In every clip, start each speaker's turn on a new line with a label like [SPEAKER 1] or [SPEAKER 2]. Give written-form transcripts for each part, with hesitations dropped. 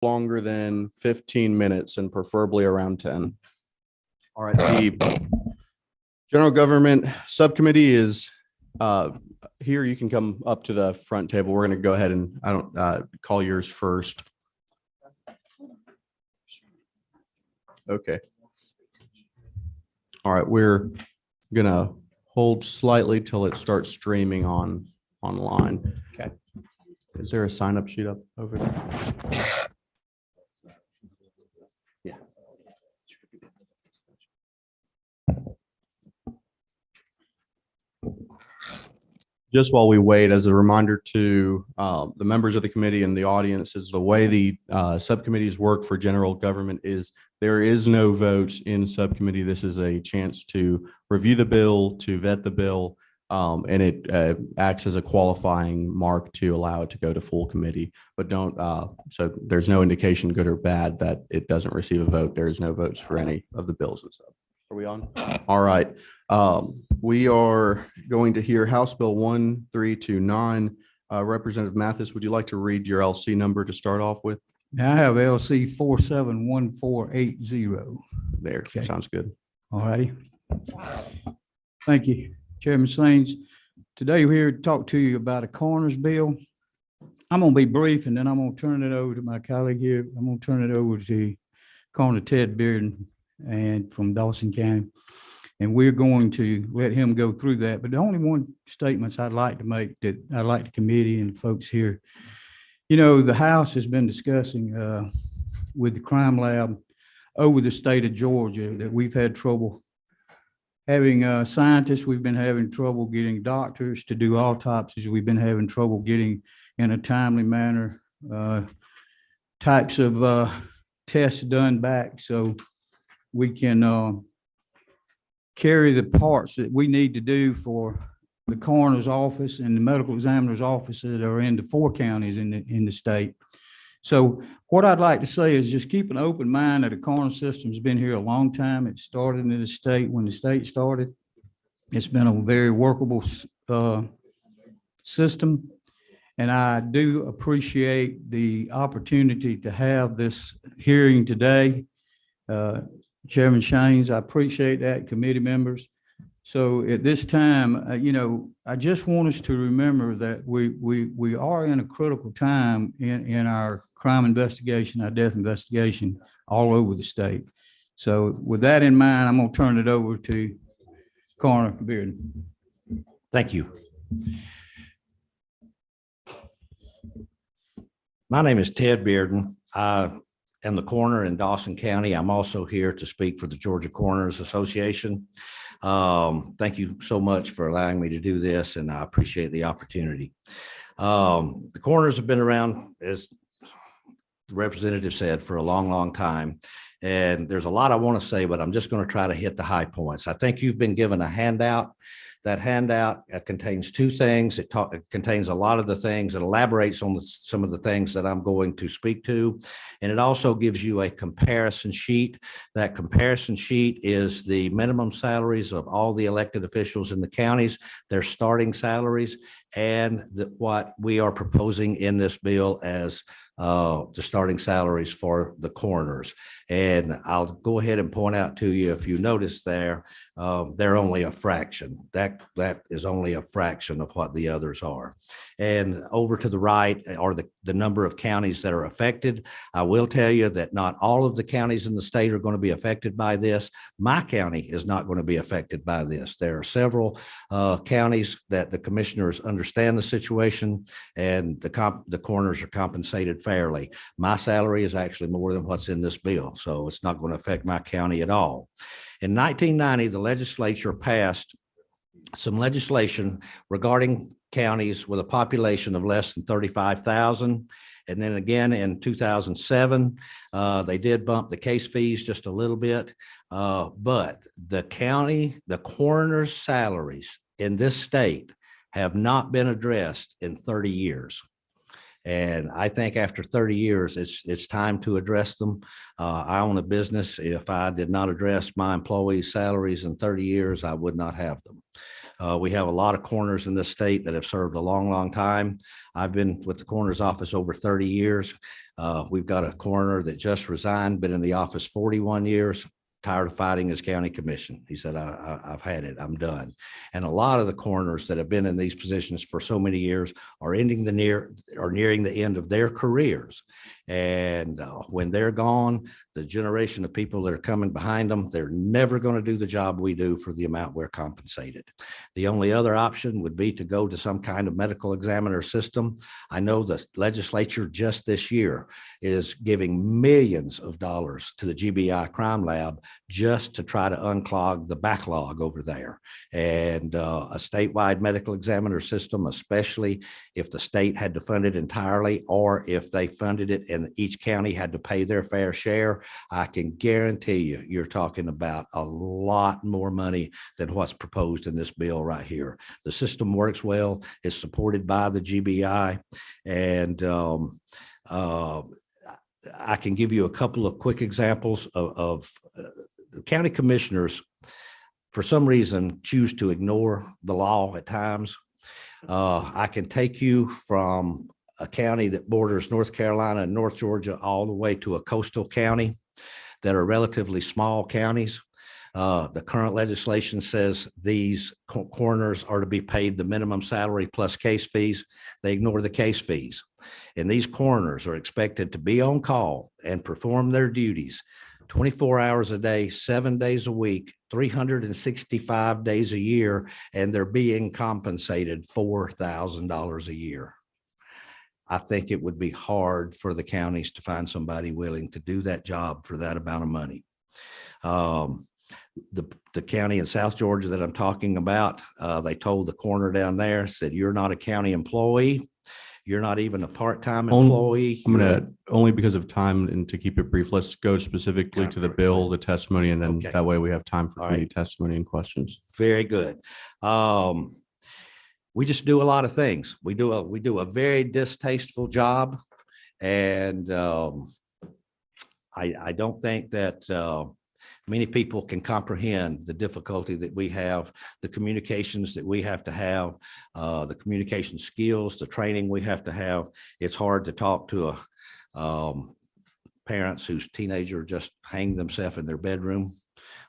[SPEAKER 1] longer than 15 minutes and preferably around 10. All right, the General Government Subcommittee is here. You can come up to the front table. We're going to go ahead and call yours first. Okay. All right, we're going to hold slightly till it starts streaming online.
[SPEAKER 2] Okay.
[SPEAKER 1] Is there a sign up sheet up over there? Yeah. Just while we wait, as a reminder to the members of the committee and the audience, is the way the subcommittees work for general government is there is no vote in subcommittee. This is a chance to review the bill, to vet the bill, and it acts as a qualifying mark to allow it to go to full committee. But don't, so there's no indication, good or bad, that it doesn't receive a vote. There is no votes for any of the bills and stuff. Are we on? All right. We are going to hear House Bill 1329. Representative Mathis, would you like to read your LC number to start off with?
[SPEAKER 3] Now I have LC 471480.
[SPEAKER 1] There,
[SPEAKER 3] Okay.
[SPEAKER 1] Sounds good.
[SPEAKER 3] All righty. Thank you, Chairman Saines. Today we're here to talk to you about a coroner's bill. I'm going to be brief, and then I'm going to turn it over to my colleague here. I'm going to turn it over to Coroner Ted Bearden and from Dawson County. And we're going to let him go through that. But the only one statements I'd like to make, that I'd like the committee and folks here, you know, the House has been discussing with the crime lab over the state of Georgia that we've had trouble having scientists. We've been having trouble getting doctors to do autopsies. We've been having trouble getting in a timely manner types of tests done back so we can carry the parts that we need to do for the coroner's office and the medical examiner's office that are in the 4 counties in the state. So what I'd like to say is just keep an open mind that the coroner system's been here a long time. It started in the state when the state started. It's been a very workable system. And I do appreciate the opportunity to have this hearing today. Chairman Shaines, I appreciate that, committee members. So at this time, you know, I just want us to remember that we are in a critical time in our crime investigation, our death investigation all over the state. So with that in mind, I'm going to turn it over to Coroner Bearden.
[SPEAKER 2] Thank you. My name is Ted Bearden. I am the coroner in Dawson County. I'm also here to speak for the Georgia Coroners Association. Thank you so much for allowing me to do this, and I appreciate the opportunity. The coroners have been around, as the representative said, for a long, long time. And there's a lot I want to say, but I'm just going to try to hit the high points. I think you've been given a handout. That handout contains 2 things. It contains a lot of the things. It elaborates on some of the things that I'm going to speak to. And it also gives you a comparison sheet. That comparison sheet is the minimum salaries of all the elected officials in the counties, their starting salaries, and what we are proposing in this bill as the starting salaries for the coroners. And I'll go ahead and point out to you, if you notice there, they're only a fraction. That is only a fraction of what the others are. And over to the right are the number of counties that are affected. I will tell you that not all of the counties in the state are going to be affected by this. My county is not going to be affected by this. There are several counties that the commissioners understand the situation, and the coroners are compensated fairly. My salary is actually more than what's in this bill, so it's not going to affect my county at all. In 1990, the legislature passed some legislation regarding counties with a population of less than 35,000. And then again in 2007, they did bump the case fees just a little bit, but the coroner's salaries in this state have not been addressed in 30 years. And I think after 30 years, it's time to address them. I own a business. If I did not address my employees' salaries in 30 years, I would not have them. We have a lot of coroners in this state that have served a long, long time. I've been with the coroner's office over 30 years. We've got a coroner that just resigned, been in the office 41 years. Tired of fighting his county commission. He said, I've had it, I'm done. And a lot of the coroners that have been in these positions for so many years are nearing the end of their careers. And when they're gone, the generation of people that are coming behind them, they're never going to do the job we do for the amount we're compensated. The only other option would be to go to some kind of medical examiner system. I know the legislature just this year is giving millions of dollars to the GBI crime lab just to try to unclog the backlog over there. And a statewide medical examiner system, especially if the state had to fund it entirely, or if they funded it and each county had to pay their fair share, I can guarantee you, you're talking about a lot more money than what's proposed in this bill right here. The system works well, it's supported by the GBI, and I can give you a couple of quick examples of county commissioners, for some reason, choose to ignore the law at times. I can take you from a county that borders North Carolina and North Georgia all the way to a coastal county that are relatively small counties. The current legislation says these coroners are to be paid the minimum salary plus case fees. They ignore the case fees. And these coroners are expected to be on call and perform their duties 24 hours a day, 7 days a week, 365 days a year, and they're being compensated $4,000 a year. I think it would be hard for the counties to find somebody willing to do that job for that amount of money. The county in South Georgia that I'm talking about, they told the coroner down there, said, you're not a county employee. You're not even a part-time employee.
[SPEAKER 1] I'm going to, only because of time and to keep it brief, let's go specifically to the bill, the testimony, and then
[SPEAKER 2] Okay.
[SPEAKER 1] that way we have time for
[SPEAKER 2] All
[SPEAKER 1] committee
[SPEAKER 2] right.
[SPEAKER 1] testimony and questions.
[SPEAKER 2] Very good. We just do a lot of things. We do a very distasteful job, and I don't think that many people can comprehend the difficulty that we have, the communications that we have to have, the communication skills, the training we have to have. It's hard to talk to parents whose teenager just hanged themselves in their bedroom,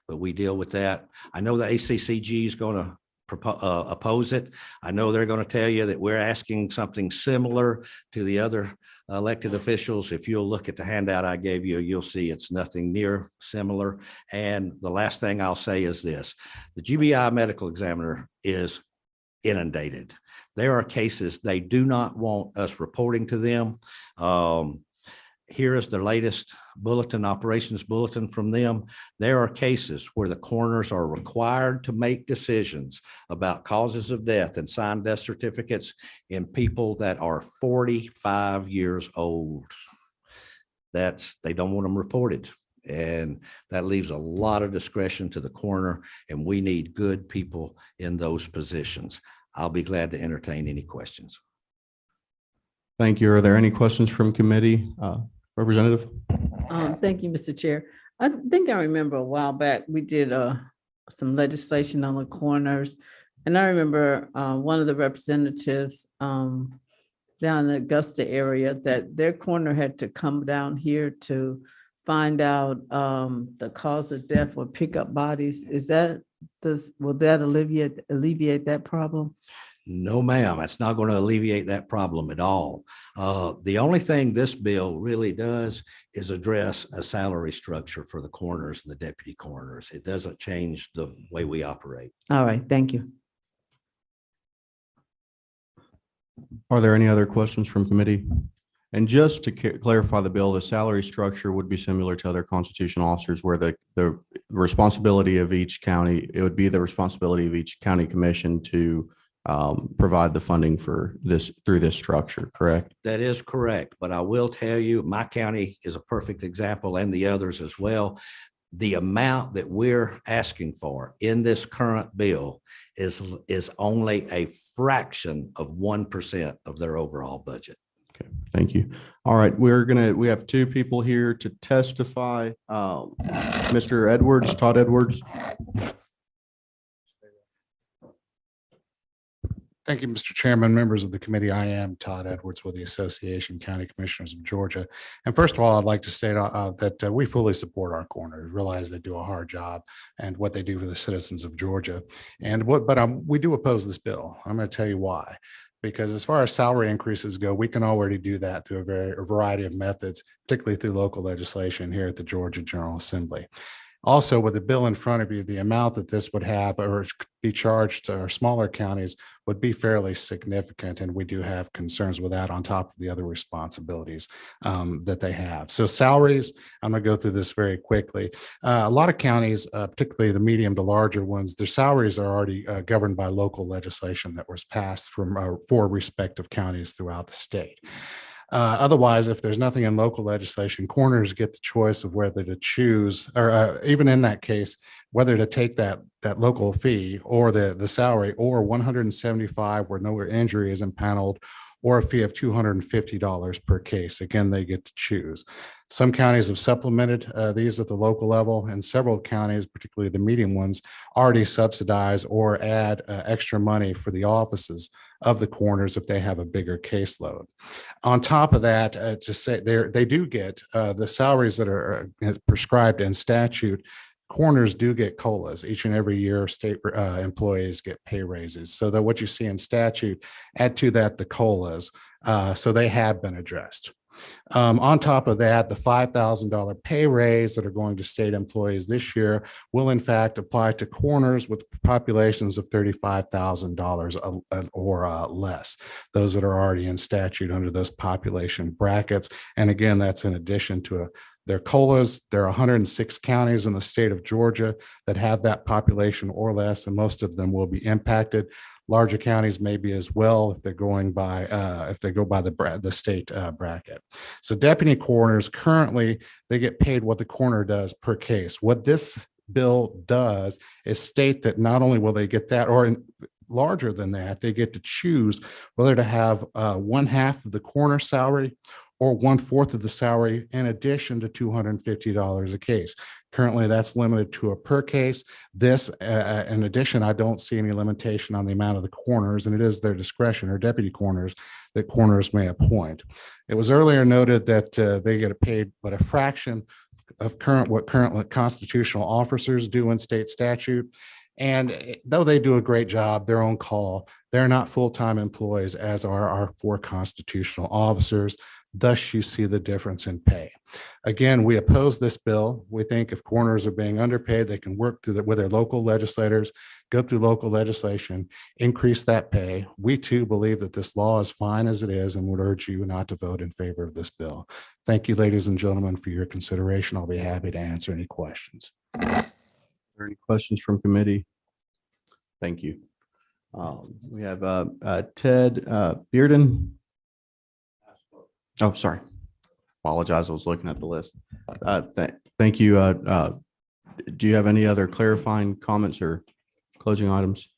[SPEAKER 2] but we deal with that. I know the ACCG is going to oppose it. I know they're going to tell you that we're asking something similar to the other elected officials. If you'll look at the handout I gave you, you'll see it's nothing near similar. And the last thing I'll say is this: the GBI medical examiner is inundated. There are cases they do not want us reporting to them. Here is the latest bulletin, operations bulletin from them. There are cases where the coroners are required to make decisions about causes of death and sign death certificates in people that are 45 years old. They don't want them reported. And that leaves a lot of discretion to the coroner, and we need good people in those positions. I'll be glad to entertain any questions.
[SPEAKER 1] Thank you. Are there any questions from committee? Representative?
[SPEAKER 4] Thank you, Mr. Chair. I think I remember a while back, we did some legislation on the coroners. And I remember one of the representatives down in the Augusta area, that their coroner had to come down here to find out the cause of death or pick up bodies. Will that alleviate that problem?
[SPEAKER 2] No, ma'am, that's not going to alleviate that problem at all. The only thing this bill really does is address a salary structure for the coroners and the deputy coroners. It doesn't change the way we operate.
[SPEAKER 4] All right, thank you.
[SPEAKER 1] Are there any other questions from committee? And just to clarify the bill, the salary structure would be similar to other constitutional officers, where the responsibility of each county, it would be the responsibility of each county commission to provide the funding for this through this structure, correct?
[SPEAKER 2] That is correct. But I will tell you, my county is a perfect example, and the others as well. The amount that we're asking for in this current bill is only a fraction of 1% of their overall budget.
[SPEAKER 1] Okay, thank you. All right, we have two people here to testify. Mr. Edwards, Todd Edwards.
[SPEAKER 5] Thank you, Mr. Chairman, members of the committee. I am Todd Edwards with the Association of County Commissioners of Georgia. And first of all, I'd like to state that we fully support our coroners, realize they do a hard job and what they do for the citizens of Georgia. But we do oppose this bill. I'm going to tell you why. Because as far as salary increases go, we can already do that through a variety of methods, particularly through local legislation here at the Georgia General Assembly. Also, with the bill in front of you, the amount that this would have or be charged to our smaller counties would be fairly significant. And we do have concerns with that on top of the other responsibilities that they have. So salaries, I'm going to go through this very quickly. A lot of counties, particularly the medium to larger ones, their salaries are already governed by local legislation that was passed from four respective counties throughout the state. Otherwise, if there's nothing in local legislation, coroners get the choice of whether to choose, or even in that case, whether to take that local fee or the salary, or 175 where no injury is impaneled, or a fee of $250 per case. Again, they get to choose. Some counties have supplemented these at the local level, and several counties, particularly the medium ones, already subsidize or add extra money for the offices of the coroners if they have a bigger caseload. On top of that, to say they do get the salaries that are prescribed in statute. Coroners do get COLAs each and every year. State employees get pay raises. So that what you see in statute, add to that the COLAs. So they have been addressed. On top of that, the $5,000 pay raise that are going to state employees this year will in fact apply to coroners with populations of $35,000 or less, those that are already in statute under those population brackets. And again, that's in addition to their COLAs. There are 106 counties in the state of Georgia that have that population or less, and most of them will be impacted. Larger counties maybe as well if they're going by if they go by the state bracket. So deputy coroners currently, they get paid what the coroner does per case. What this bill does is state that not only will they get that, or larger than that, they get to choose whether to have 1/2 of the coroner salary or 1/4 of the salary in addition to $250 a case. Currently, that's limited to a per case. This, in addition, I don't see any limitation on the amount of the coroners, and it is their discretion, or deputy coroners, that coroners may appoint. It was earlier noted that they get paid but a fraction of what current constitutional officers do in state statute. And though they do a great job, their own call, they're not full-time employees, as are our 4 constitutional officers. Thus, you see the difference in pay. Again, we oppose this bill. We think if coroners are being underpaid, they can work with their local legislators, go through local legislation, increase that pay. We too believe that this law is fine as it is and would urge you not to vote in favor of this bill. Thank you, ladies and gentlemen, for your consideration. I'll be happy to answer any questions.
[SPEAKER 1] Are there any questions from committee? Thank you. We have Ted Bearden. Oh, sorry. Apologize. I was looking at the list. Thank you. Do you have any other clarifying comments or closing items?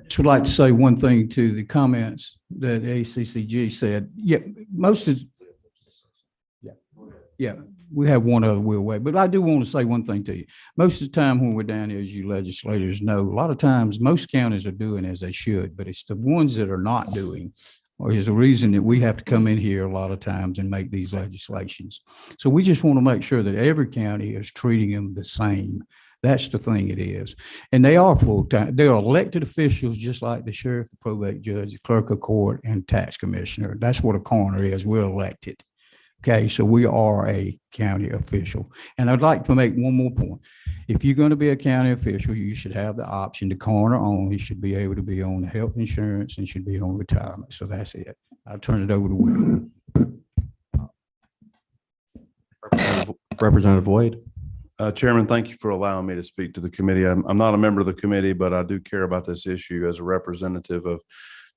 [SPEAKER 3] Just would like to say one thing to the comments that ACCG said. Yeah, we have one other we'll wait, but I do want to say one thing to you. Most of the time when we're down here, as you legislators know, a lot of times most counties are doing as they should, but it's the ones that are not doing, or is the reason that we have to come in here a lot of times and make these legislations. So we just want to make sure that every county is treating them the same. That's the thing it is. And they are full-time. They're elected officials, just like the sheriff, the probate judge, the clerk of court, and tax commissioner. That's what a coroner is. We're elected. Okay, so we are a county official. And I'd like to make one more point. If you're going to be a county official, you should have the option. The coroner only should be able to be on the health insurance and should be on retirement. So that's it. I'll turn it over to Will.
[SPEAKER 1] Representative Voigt.
[SPEAKER 6] Chairman, thank you for allowing me to speak to the committee. I'm not a member of the committee, but I do care about this issue as a representative of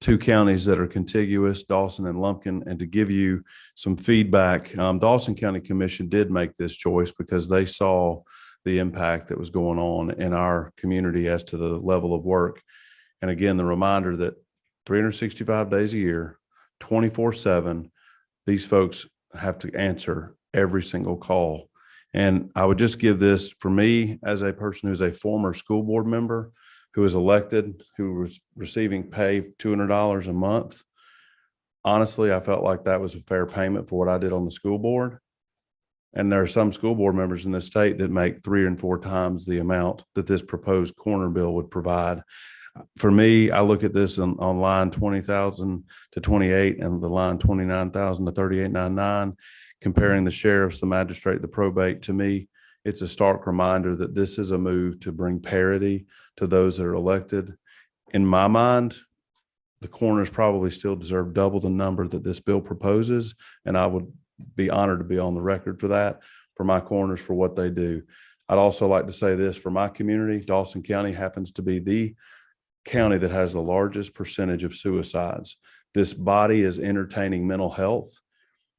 [SPEAKER 6] 2 counties that are contiguous, Dawson and Lumpkin. And to give you some feedback, Dawson County Commission did make this choice because they saw the impact that was going on in our community as to the level of work. And again, the reminder that 365 days a year, 24/7, these folks have to answer every single call. And I would just give this, for me, as a person who's a former school board member, who was elected, who was receiving pay $200 a month. Honestly, I felt like that was a fair payment for what I did on the school board. And there are some school board members in this state that make 3 and 4 times the amount that this proposed corner bill would provide. For me, I look at this on line 20,000 to 28 and the line 29,000 to 3899, comparing the sheriffs, the magistrate, the probate. To me, it's a stark reminder that this is a move to bring parity to those that are elected. In my mind, the coroners probably still deserve double the number that this bill proposes, and I would be honored to be on the record for that, for my coroners, for what they do. I'd also like to say this, for my community, Dawson County happens to be the county that has the largest percentage of suicides. This body is entertaining mental health.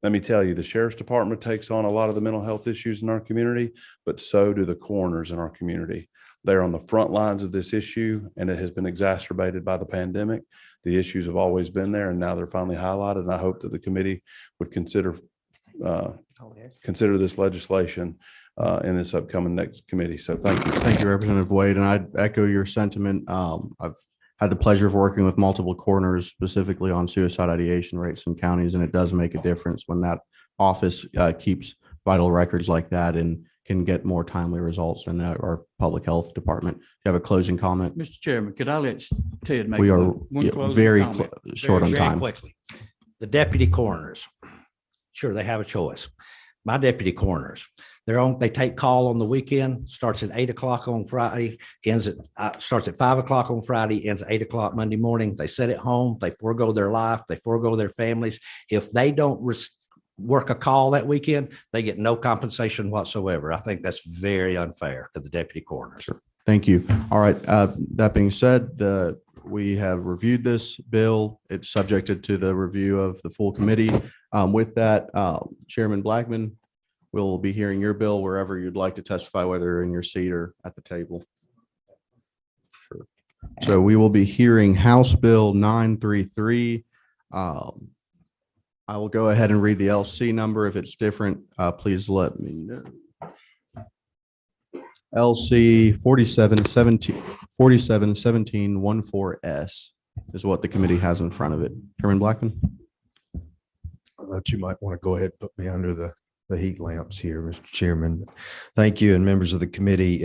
[SPEAKER 6] Let me tell you, the sheriff's department takes on a lot of the mental health issues in our community, but so do the coroners in our community. They're on the front lines of this issue, and it has been exacerbated by the pandemic. The issues have always been there, and now they're finally highlighted. And I hope that the committee would consider this legislation in this upcoming next committee. So thank you.
[SPEAKER 1] Thank you, Representative Wade. And I'd echo your sentiment. I've had the pleasure of working with multiple coroners, specifically on suicide ideation rates in counties, and it does make a difference when that office keeps vital records like that and can get more timely results than our public health department. Do you have a closing comment?
[SPEAKER 3] Mr. Chairman, could I let Ted make
[SPEAKER 1] We are
[SPEAKER 3] one closing
[SPEAKER 1] very
[SPEAKER 3] comment?
[SPEAKER 1] short on
[SPEAKER 2] Very
[SPEAKER 1] time.
[SPEAKER 2] quickly. The deputy coroners, sure, they have a choice. My deputy coroners, they take call on the weekend, starts at 8 o'clock on Friday, starts at 5 o'clock on Friday, ends at 8 o'clock Monday morning. They sit at home, they forego their life, they forego their families. If they don't work a call that weekend, they get no compensation whatsoever. I think that's very unfair to the deputy coroners.
[SPEAKER 1] Sure. Thank you. All right. That being said, we have reviewed this bill. It's subjected to the review of the full committee. With that, Chairman Blackman, we'll be hearing your bill wherever you'd like to testify, whether in your seat or at the table. Sure. So we will be hearing House Bill 933. I will go ahead and read the LC number. If it's different, please let me know. LC 471714S is what the committee has in front of it. Chairman Blackman.
[SPEAKER 7] I thought you might want to go ahead and put me under the heat lamps here, Mr. Chairman. Thank you, and members of the committee.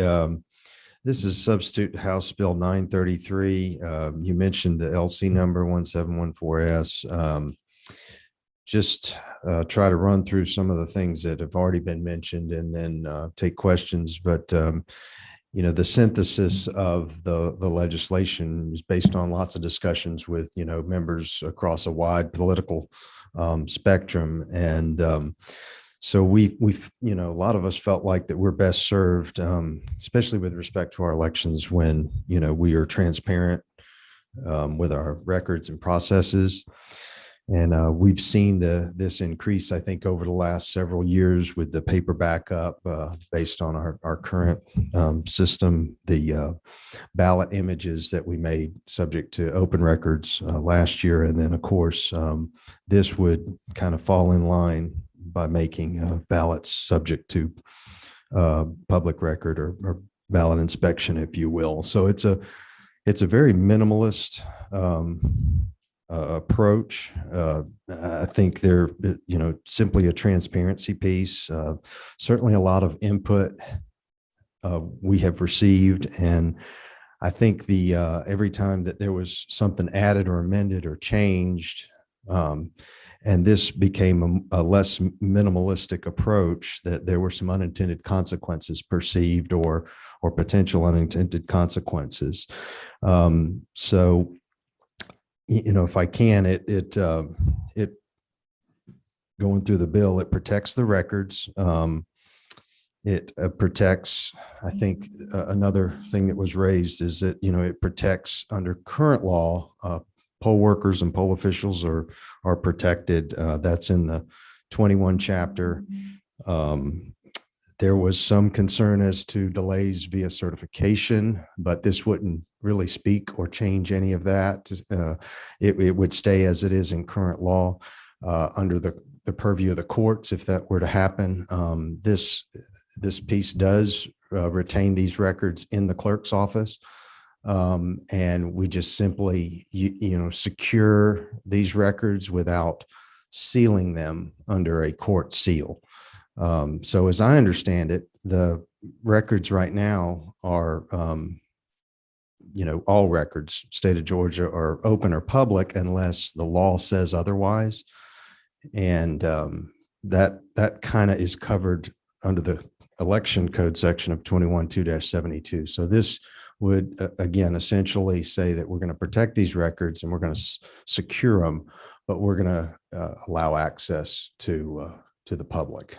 [SPEAKER 7] This is substitute House Bill 933. You mentioned the LC number 1714S. Just try to run through some of the things that have already been mentioned and then take questions. But, the synthesis of the legislation is based on lots of discussions with, members across a wide political spectrum. And so we've, a lot of us felt like that we're best served, especially with respect to our elections when, we are transparent with our records and processes. And we've seen this increase, I think, over the last several years with the paper backup based on our current system, the ballot images that we made subject to open records last year. And then, of course, this would kind of fall in line by making ballots subject to public record or ballot inspection, if you will. So it's a very minimalist approach. I think they're, simply a transparency piece. Certainly a lot of input we have received. And I think every time that there was something added or amended or changed, and this became a less minimalistic approach, that there were some unintended consequences perceived or potential unintended consequences. So, if I can, it going through the bill, it protects the records. It protects, I think, another thing that was raised is that, it protects under current law, poll workers and poll officials are protected. That's in the 21 chapter. There was some concern as to delays via certification, but this wouldn't really speak or change any of that. It would stay as it is in current law under the purview of the courts if that were to happen. This piece does retain these records in the clerk's office. And we just simply, secure these records without sealing them under a court seal. So as I understand it, the records right now are, all records, state of Georgia, are open or public unless the law says otherwise. And that kind of is covered under the election code section of 21-2-72. So this would, again, essentially say that we're going to protect these records and we're going to secure them, but we're going to allow access to the public,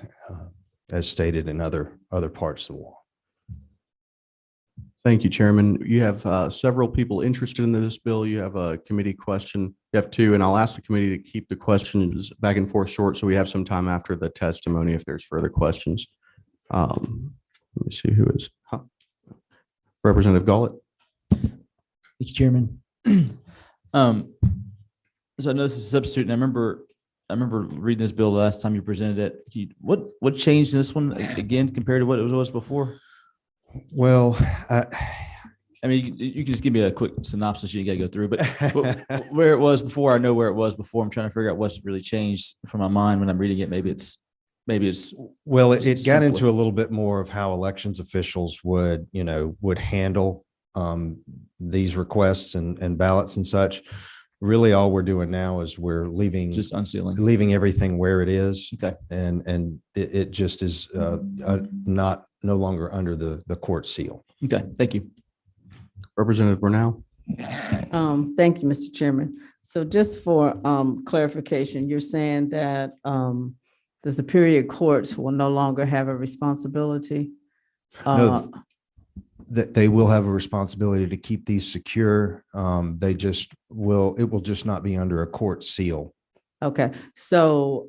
[SPEAKER 7] as stated in other parts of the law.
[SPEAKER 1] Thank you, Chairman. You have several people interested in this bill. You have a committee question. You have two, and I'll ask the committee to keep the questions back and forth short so we have some time after the testimony if there's further questions. Let me see who is. Representative Gullett.
[SPEAKER 8] Thank you, Chairman. So I know this is a substitute, and I remember reading this bill the last time you presented it. What changed in this one again compared to what it was before?
[SPEAKER 7] Well,
[SPEAKER 8] I mean, you can just give me a quick synopsis. You got to go through, but where it was before, I know where it was before. I'm trying to figure out what's really changed from my mind when I'm reading it. Maybe it's.
[SPEAKER 7] Well, it got
[SPEAKER 8] simpler.
[SPEAKER 7] into a little bit more of how elections officials would handle these requests and ballots and such. Really, all we're doing now is we're
[SPEAKER 8] Just unsealing.
[SPEAKER 7] leaving everything where it is.
[SPEAKER 8] Okay.
[SPEAKER 7] And it just is no longer under the court seal.
[SPEAKER 8] Okay. Thank you.
[SPEAKER 1] Representative Bernal.
[SPEAKER 4] Thank you, Mr. Chairman. So just for clarification, you're saying that the superior courts will no longer have a responsibility?
[SPEAKER 7] No, that they will have a responsibility to keep these secure. It will just not be under a court seal.
[SPEAKER 4] Okay, so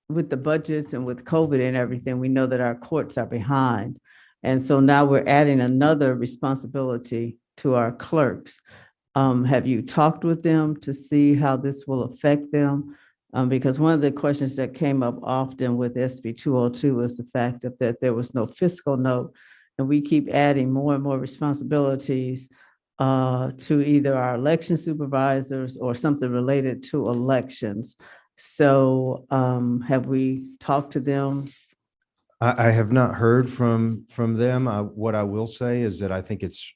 [SPEAKER 4] with the budgets and with COVID and everything, we know that our courts are behind. And so now we're adding another responsibility to our clerks. Have you talked with them to see how this will affect them? Because one of the questions that came up often with SB 202 was the fact that there was no fiscal note. And we keep adding more and more responsibilities to either our election supervisors or something related to elections. So have we talked to them?
[SPEAKER 7] I have not heard from them. What I will say is that I think it's,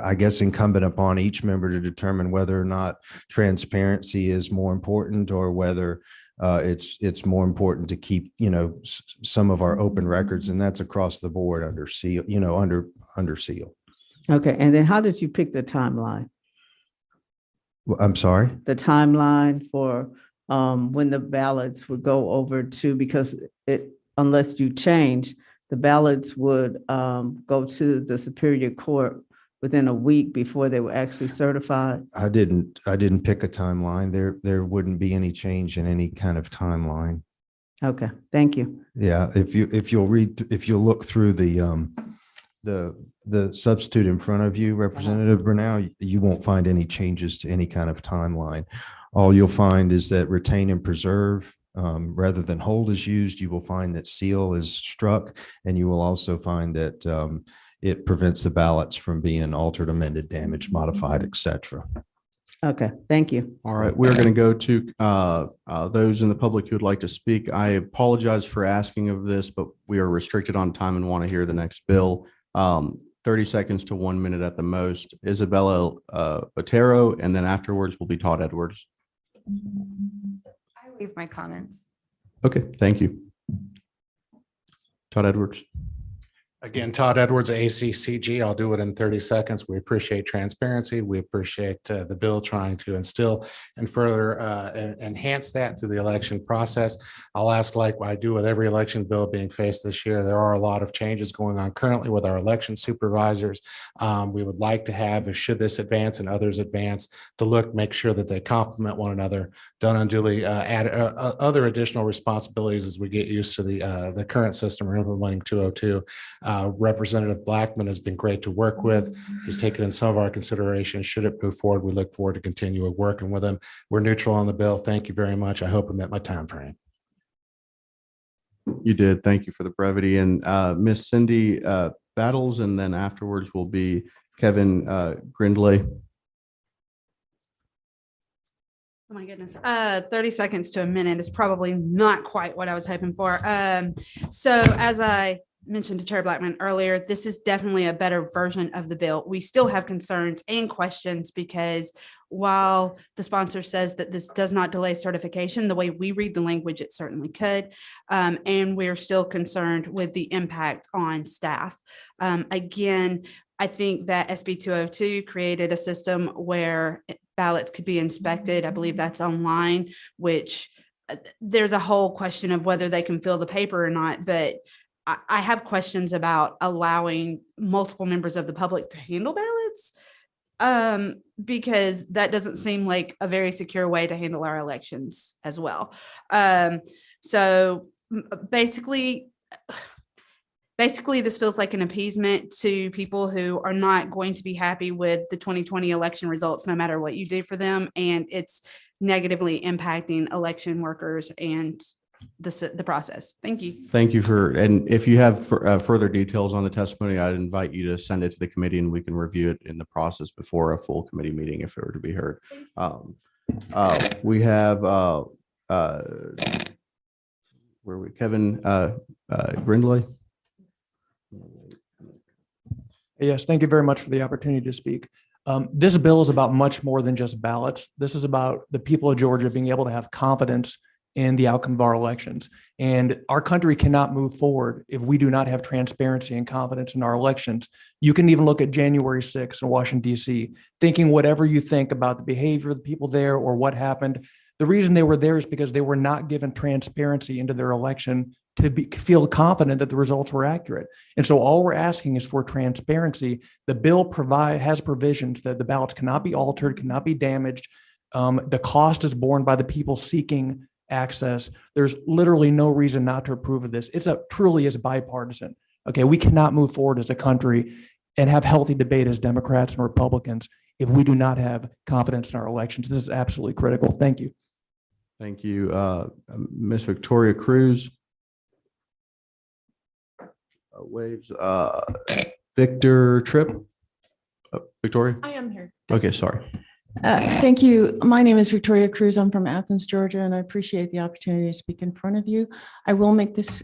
[SPEAKER 7] I guess incumbent upon each member to determine whether or not transparency is more important or whether it's more important to keep, some of our open records, and that's across the board under seal, under seal.
[SPEAKER 4] Okay, and then how did you pick the timeline?
[SPEAKER 7] I'm sorry?
[SPEAKER 4] The timeline for when the ballots would go over to, because unless you change, the ballots would go to the Superior Court within a week before they were actually certified? I
[SPEAKER 7] didn't pick a timeline. There wouldn't be any change in any kind of timeline.
[SPEAKER 4] Okay, thank you.
[SPEAKER 7] Yeah, if you'll look through the substitute in front of you, Representative Bernal, you won't find any changes to any kind of timeline. All you'll find is that retain and preserve rather than hold is used. You will find that seal is struck, and you will also find that it prevents the ballots from being altered, amended, damaged, modified, etc.
[SPEAKER 4] Okay, thank you.
[SPEAKER 1] All right, we're going to go to those in the public who would like to speak. I apologize for asking of this, but we are restricted on time and want to hear the next bill. 30 seconds to 1 minute at the most. Isabella Otero, and then afterwards will be Todd Edwards.
[SPEAKER 9] I leave my comments.
[SPEAKER 1] Okay, thank you. Todd Edwards.
[SPEAKER 5] Again, Todd Edwards, ACCG. I'll do it in 30 seconds. We appreciate transparency. We appreciate the bill trying to instill and further enhance that through the election process. I'll ask, like I do with every election bill being faced this year, there are a lot of changes going on currently with our election supervisors. We would like to have, should this advance and others advance, to make sure that they complement one another, don't unduly add other additional responsibilities as we get used to the current system we're implementing 202. Representative Blackman has been great to work with. He's taken in some of our considerations. Should it move forward, we look forward to continuing working with him. We're neutral on the bill. Thank you very much. I hope I met my time frame.
[SPEAKER 1] You did. Thank you for the brevity. And Miss Cindy Battles, and then afterwards will be Kevin Grindley.
[SPEAKER 9] Oh my goodness. 30 seconds to a minute is probably not quite what I was hoping for. So as I mentioned to Chair Blackman earlier, this is definitely a better version of the bill. We still have concerns and questions because while the sponsor says that this does not delay certification, the way we read the language, it certainly could. And we're still concerned with the impact on staff. Again, I think that SB 202 created a system where ballots could be inspected. I believe that's online, which there's a whole question of whether they can fill the paper or not. But I have questions about allowing multiple members of the public to handle ballots because that doesn't seem like a very secure way to handle our elections as well. So basically, this feels like an appeasement to people who are not going to be happy with the 2020 election results, no matter what you do for them. And it's negatively impacting election workers and the process. Thank you.
[SPEAKER 1] Thank you and if you have further details on the testimony, I'd invite you to send it to the committee and we can review it in the process before a full committee meeting if it were to be heard. We have Kevin Grindley.
[SPEAKER 10] Yes, thank you very much for the opportunity to speak. This bill is about much more than just ballots. This is about the people of Georgia being able to have confidence in the outcome of our elections. And our country cannot move forward if we do not have transparency and confidence in our elections. You can even look at January 6th in Washington, D.C., thinking whatever you think about the behavior of the people there or what happened. The reason they were there is because they were not given transparency into their election to feel confident that the results were accurate. And so all we're asking is for transparency. The bill has provisions that the ballots cannot be altered, cannot be damaged. The cost is borne by the people seeking access. There's literally no reason not to approve of this. Truly is bipartisan. Okay, we cannot move forward as a country and have healthy debate as Democrats and Republicans if we do not have confidence in our elections. This is absolutely critical. Thank you.
[SPEAKER 1] Thank you. Ms. Victoria Cruz. Waves. Victor Tripp. Victoria?
[SPEAKER 11] I am here.
[SPEAKER 1] Okay, sorry.
[SPEAKER 11] Thank you. My name is Victoria Cruz. I'm from Athens, Georgia, and I appreciate the opportunity to speak in front of you. I will make this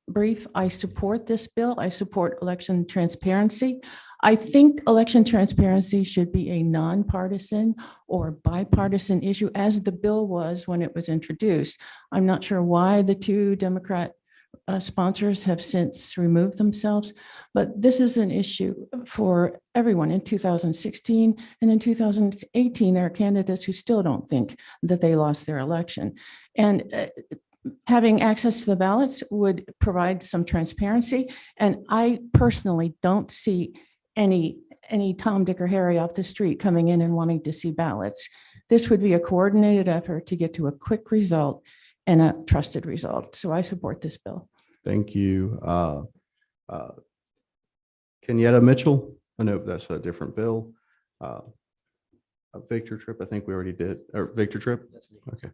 [SPEAKER 11] brief. I support this bill. I support election transparency. I think election transparency should be a nonpartisan or bipartisan issue, as the bill was when it was introduced. I'm not sure why the two Democrat sponsors have since removed themselves, but this is an issue for everyone. In 2016 and in 2018, there are candidates who still don't think that they lost their election. And having access to the ballots would provide some transparency. And I personally don't see any Tom, Dick, or Harry off the street coming in and wanting to see ballots. This would be a coordinated effort to get to a quick result and a trusted result. So I support this bill.
[SPEAKER 1] Thank you. Kenyatta Mitchell. I know that's a different bill. Victor Tripp, I think we already did. Or Victor Tripp? Okay.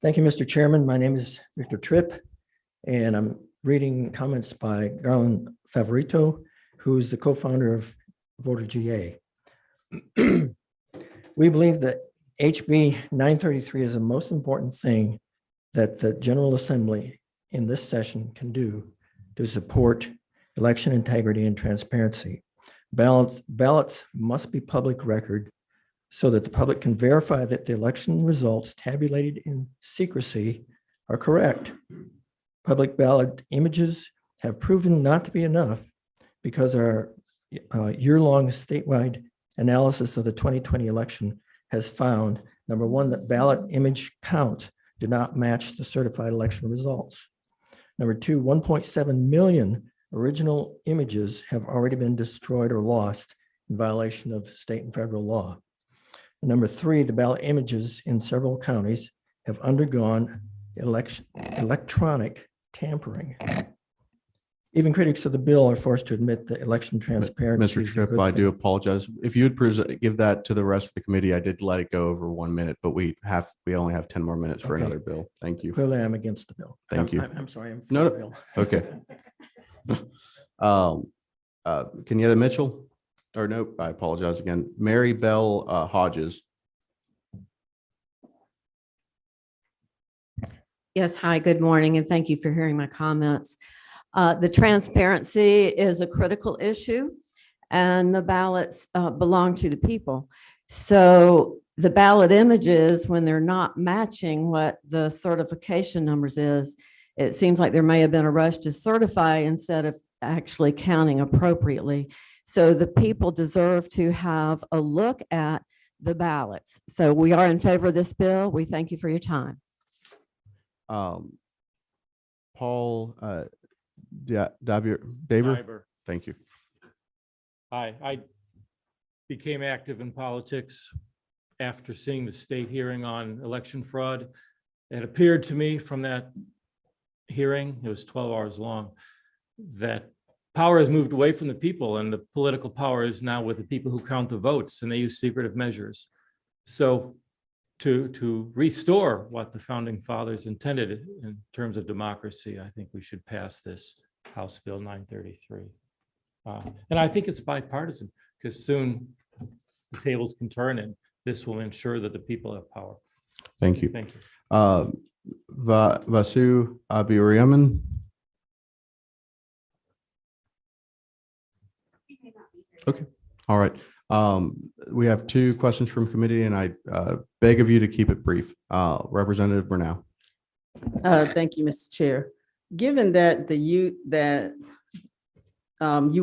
[SPEAKER 12] Thank you, Mr. Chairman. My name is Victor Tripp, and I'm reading comments by Garland Favorito, who is the co-founder of Voter GA. We believe that HB 933 is the most important thing that the General Assembly in this session can do to support election integrity and transparency. Ballots must be public record so that the public can verify that the election results tabulated in secrecy are correct. Public ballot images have proven not to be enough because our year-long statewide analysis of the 2020 election has found, number one, that ballot image counts do not match the certified election results. Number two, 1.7 million original images have already been destroyed or lost in violation of state and federal law. And number three, the ballot images in several counties have undergone electronic tampering. Even critics of the bill are forced to admit that election transparency.
[SPEAKER 1] Mr. Tripp, I do apologize. If you would give that to the rest of the committee, I did let it go over 1 minute, but we only have 10 more minutes for
[SPEAKER 12] Okay.
[SPEAKER 1] another bill. Thank you.
[SPEAKER 12] Clearly, I'm against the bill.
[SPEAKER 1] Thank you.
[SPEAKER 12] I'm sorry. I'm for
[SPEAKER 1] No,
[SPEAKER 12] the bill.
[SPEAKER 1] Okay. Kenyatta Mitchell, or nope, I apologize again. Mary Bell Hodges.
[SPEAKER 13] Yes, hi, good morning, and thank you for hearing my comments. The transparency is a critical issue, and the ballots belong to the people. So the ballot images, when they're not matching what the certification numbers is, it seems like there may have been a rush to certify instead of actually counting appropriately. So the people deserve to have a look at the ballots. So we are in favor of this bill. We thank you for your time.
[SPEAKER 1] Paul Daber. Thank you.
[SPEAKER 14] Hi, I became active in politics after seeing the state hearing on election fraud. It appeared to me from that hearing, it was 12 hours long, that power has moved away from the people and the political power is now with the people who count the votes, and they use secretive measures. So to restore what the founding fathers intended in terms of democracy, I think we should pass this House Bill 933. And I think it's bipartisan because soon the tables can turn and this will ensure that the people have power.
[SPEAKER 1] Thank you.
[SPEAKER 14] Thank you.
[SPEAKER 1] Vasu Abiraman. Okay, all right. We have two questions from committee and I beg of you to keep it brief. Representative Brunel.
[SPEAKER 4] Thank you, Mr. Chair. Given that you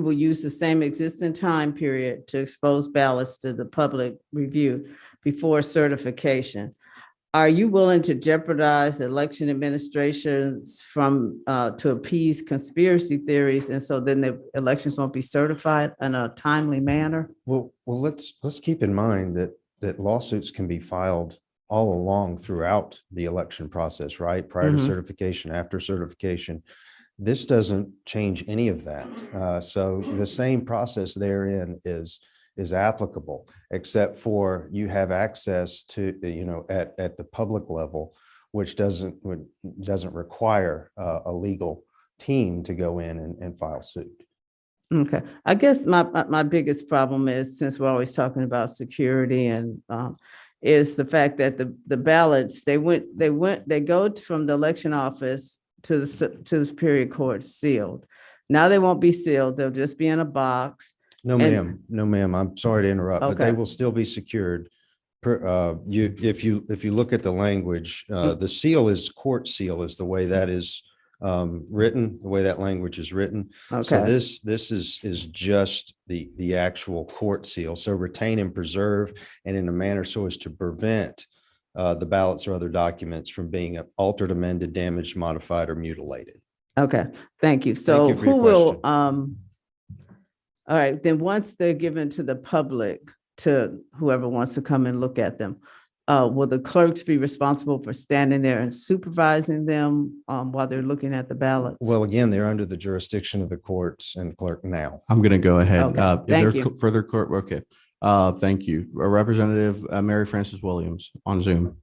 [SPEAKER 4] will use the same existing time period to expose ballots to the public review before certification, are you willing to jeopardize election administrations from to appease conspiracy theories, and so then the elections won't be certified in a timely manner?
[SPEAKER 7] Well, let's keep in mind that lawsuits can be filed all along throughout the election process, right? Prior to certification, after certification. This doesn't change any of that. So the same process therein is applicable, except for you have access to, at the public level, which doesn't require a legal team to go in and file suit.
[SPEAKER 4] Okay, I guess my biggest problem is, since we're always talking about security and is the fact that the ballots, they go from the election office to the Superior Court sealed. Now they won't be sealed. They'll just be in a box.
[SPEAKER 7] No, ma'am. No, ma'am. I'm sorry to interrupt, but they
[SPEAKER 4] Okay.
[SPEAKER 7] will still be secured. If you look at the language, the seal is court seal is the way that is written, the way that language is written. So
[SPEAKER 4] Okay.
[SPEAKER 7] this is just the actual court seal. So retain and preserve, and in a manner so as to prevent the ballots or other documents from being altered, amended, damaged, modified, or mutilated.
[SPEAKER 4] Okay, thank you. So
[SPEAKER 7] you for your
[SPEAKER 4] who will,
[SPEAKER 7] question.
[SPEAKER 4] all right, then once they're given to the public, to whoever wants to come and look at them, will the clerks be responsible for standing there and supervising them while they're looking at the ballots?
[SPEAKER 7] Well, again, they're under the jurisdiction of the courts and clerk now.
[SPEAKER 1] I'm going to go ahead.
[SPEAKER 4] Okay,
[SPEAKER 1] Is
[SPEAKER 4] thank
[SPEAKER 1] there
[SPEAKER 4] you.
[SPEAKER 1] further court? Okay. Thank you. Representative Mary Frances Williams on Zoom.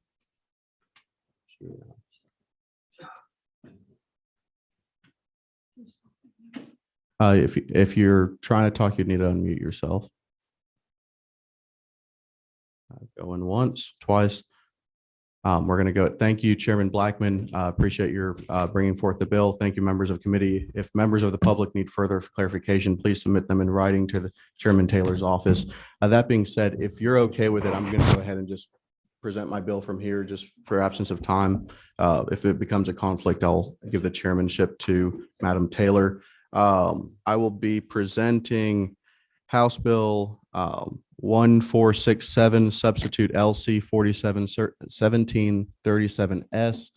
[SPEAKER 1] If you're trying to talk, you need to unmute yourself. Going once, twice. We're going to go. Thank you, Chairman Blackman. Appreciate your bringing forth the bill. Thank you, members of committee. If members of the public need further clarification, please submit them in writing to the Chairman Taylor's office. That being said, if you're okay with it, I'm going to go ahead and just present my bill from here, just for absence of time. If it becomes a conflict, I'll give the chairmanship to Madam Taylor. I will be presenting House Bill 1467, substitute LC 1737S.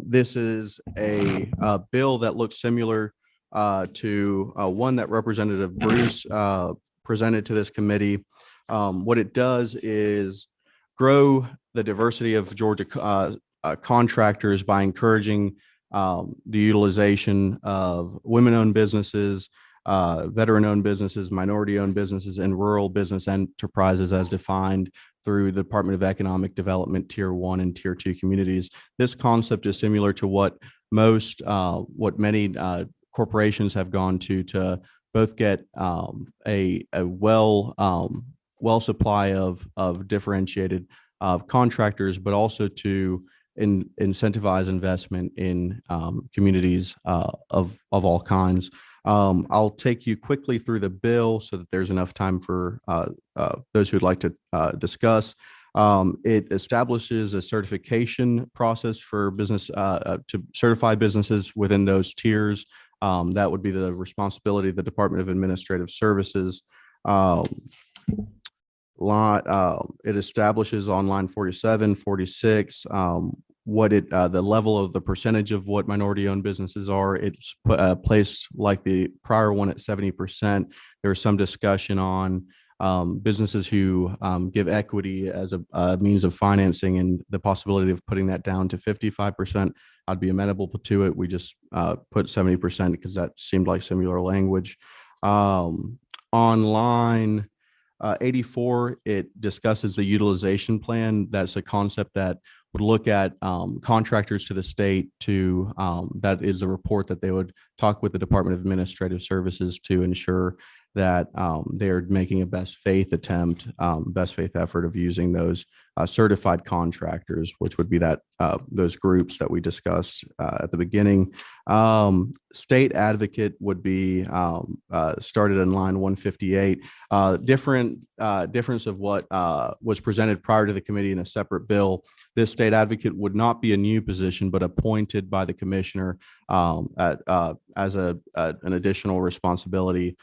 [SPEAKER 1] This is a bill that looks similar to one that Representative Bruce presented to this committee. What it does is grow the diversity of Georgia contractors by encouraging the utilization of women-owned businesses, veteran-owned businesses, minority-owned businesses, and rural business enterprises as defined through the Department of Economic Development Tier 1 and Tier 2 communities. This concept is similar to what many corporations have gone to both get a well supply of differentiated contractors, but also to incentivize investment in communities of all kinds. I'll take you quickly through the bill so that there's enough time for those who'd like to discuss. It establishes a certification process for business to certify businesses within those tiers. That would be the responsibility of the Department of Administrative Services. It establishes on line 47, 46, what the level of the percentage of what minority-owned businesses are. It's placed like the prior one at 70%. There was some discussion on businesses who give equity as a means of financing and the possibility of putting that down to 55%. I'd be amenable to it. We just put 70% because that seemed like similar language. On line 84, it discusses the utilization plan. That's a concept that would look at contractors to the state to, that is a report that they would talk with the Department of Administrative Services to ensure that they're making a best faith attempt, best faith effort of using those certified contractors, which would be that those groups that we discussed at the beginning. State advocate would be started in line 158. Difference of what was presented prior to the committee in a separate bill. This state advocate would not be a new position, but appointed by the commissioner as an additional responsibility.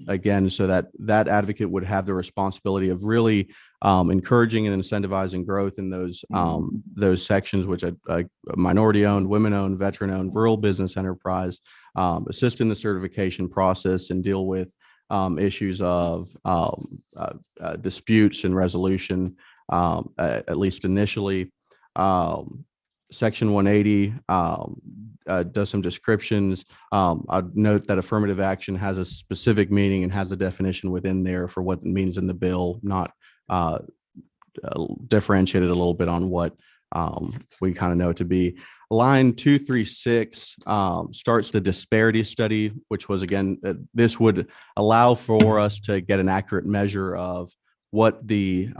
[SPEAKER 1] Again, so that advocate would have the responsibility of really encouraging and incentivizing growth in those sections, which are minority-owned, women-owned, veteran-owned, rural business enterprise, assist in the certification process and deal with issues of disputes and resolution, at least initially. Section 180 does some descriptions. I'd note that affirmative action has a specific meaning and has a definition within there for what it means in the bill, not differentiated a little bit on what we kind of know it to be. Line 236 starts the disparity study, which was, again, this would allow for us to get an accurate measure of where we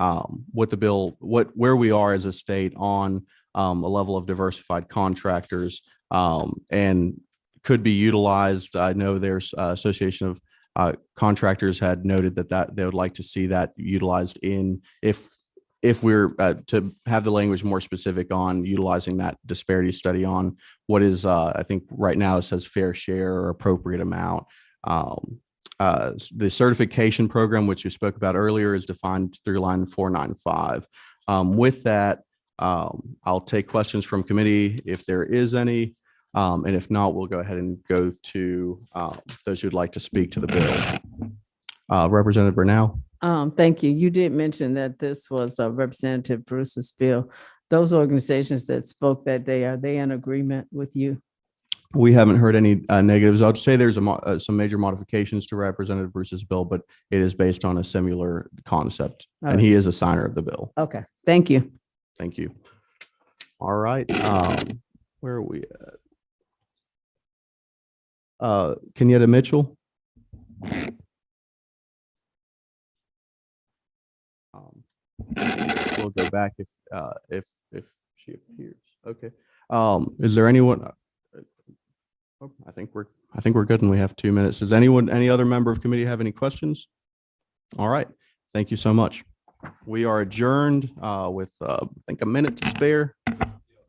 [SPEAKER 1] are as a state on a level of diversified contractors, and could be utilized. I know there's Association of Contractors had noted that they would like to see that utilized in if we're to have the language more specific on utilizing that disparity study on what is I think right now it says fair share or appropriate amount. The certification program, which you spoke about earlier, is defined through line 495. With that, I'll take questions from committee if there is any, and if not, we'll go ahead and go to those who'd like to speak to the bill. Representative Burnell.
[SPEAKER 4] Thank you. You did mention that this was Representative Bruce's bill. Those organizations that spoke that day, are they in agreement with you?
[SPEAKER 1] We haven't heard any negatives. I'll say there's some major modifications to Representative Bruce's bill, but it is based on a similar concept, and he is a signer of the bill.
[SPEAKER 4] Okay, thank you.
[SPEAKER 1] Thank you. All right. Where are we at? Kenyatta Mitchell. We'll go back if she appears. Okay. Is there anyone? I think we're good, and we have 2 minutes. Does any other member of committee have any questions? All right. Thank you so much. We are adjourned with I think a minute to spare.